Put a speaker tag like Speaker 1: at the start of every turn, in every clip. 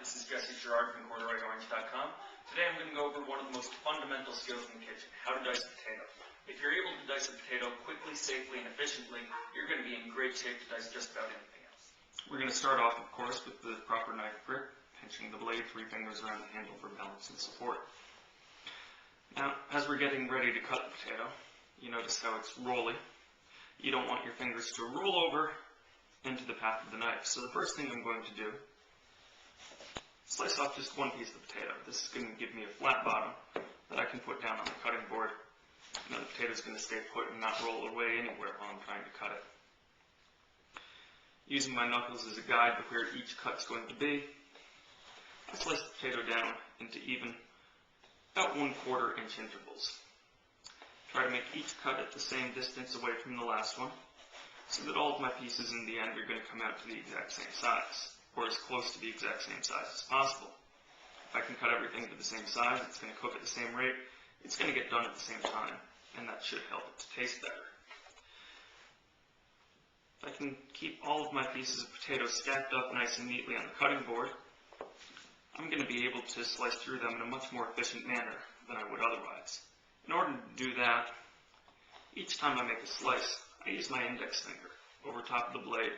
Speaker 1: this is Jesse Gerard from CorduroyOrange.com. Today I'm going to go over one of the most fundamental skills in the kitchen, how to dice a potato. If you're able to dice a potato quickly, safely, and efficiently, you're going to be in great shape to dice just about anything else. We're going to start off, of course, with the proper knife grip, pinching the blade 3 fingers around the handle for balance and support. Now, as we're getting ready to cut the potato, you notice how it's rolly. You don't want your fingers to roll over into the path of the knife. So the first thing I'm going to do, slice off just one piece of the potato. This is going to give me a flat bottom that I can put down on the cutting board. Now the potato is going to stay put and not roll away anywhere while I'm trying to cut it. Using my knuckles as a guide of where each cut is going to be, I slice the potato down into even about 1/4 inch intervals. Try to make each cut at the same distance away from the last one, so that all of my pieces in the end are going to come out to the exact same size, or as close to the exact same size as possible. If I can cut everything to the same size, it's going to cook at the same rate, it's going to get done at the same time, and that should help it to taste better. If I can keep all of my pieces of potato stacked up nice and neatly on the cutting board, I'm going to be able to slice through them in a much more efficient manner than I would otherwise. In order to do that, each time I make a slice, I use my index finger over top of the blade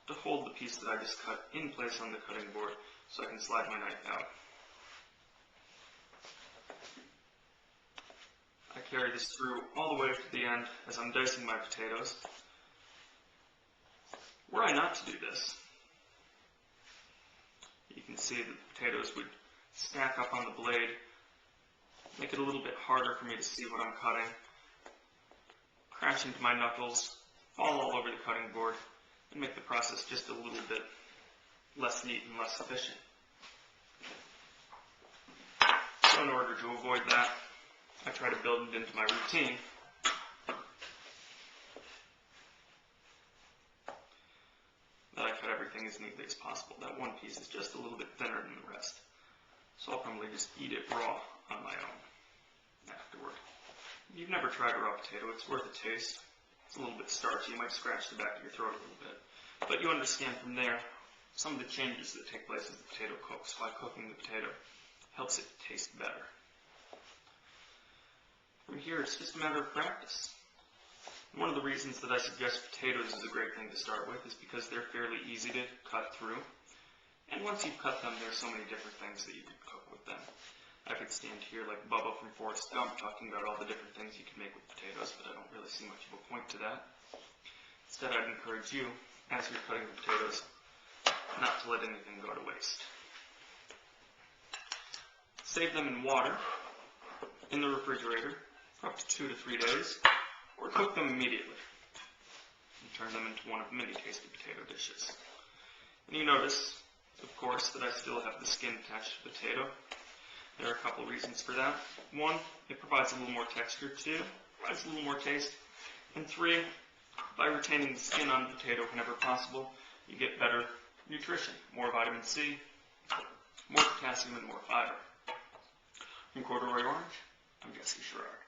Speaker 1: to hold the piece that I just cut in place on the cutting board so I can slide my knife out. I carry this through all the way to the end as I'm dicing my potatoes. Were I not to do this, you can see that the potatoes would stack up on the blade, make it a little bit harder for me to see what I'm cutting, crash into my knuckles, fall all over the cutting board, and make the process just a little bit less neat and less efficient. So in order to avoid that, I try to build it into my routine. That I cut everything as neatly as possible. That one piece is just a little bit thinner than the rest, so I'll probably just eat it raw on my own afterward. If you've never tried a raw potato, it's worth a taste. It's a little bit starchy. You might scratch the back of your throat a little bit. But you understand from there some of the changes that take place as the potato cooks. Why cooking the potato helps it taste better. From here, it's just a matter of practice. One of the reasons that I suggest potatoes is a great thing to start with is because they're fairly easy to cut through. And once you've cut them, there's so many different things that you can cook with them. I could stand here like Bubba from Forrest Gump talking about all the different things you can make with potatoes, but I don't really see much of a point to that. Instead, I'd encourage you, as you're cutting the potatoes, not to let anything go to waste. Save them in water, in the refrigerator, for up to 2 to 3 days, or cook them immediately, and turn them into one of many tasty potato dishes. And you notice, of course, that I still have the skin attached to the potato. There are a couple reasons for that. 1, it provides a little more texture. 2, provides a little more taste. And 3, by retaining the skin on the potato whenever possible, you get better nutrition, more vitamin C, more potassium, and more fiber. From Corduroy Orange, I'm Jesse Gerard.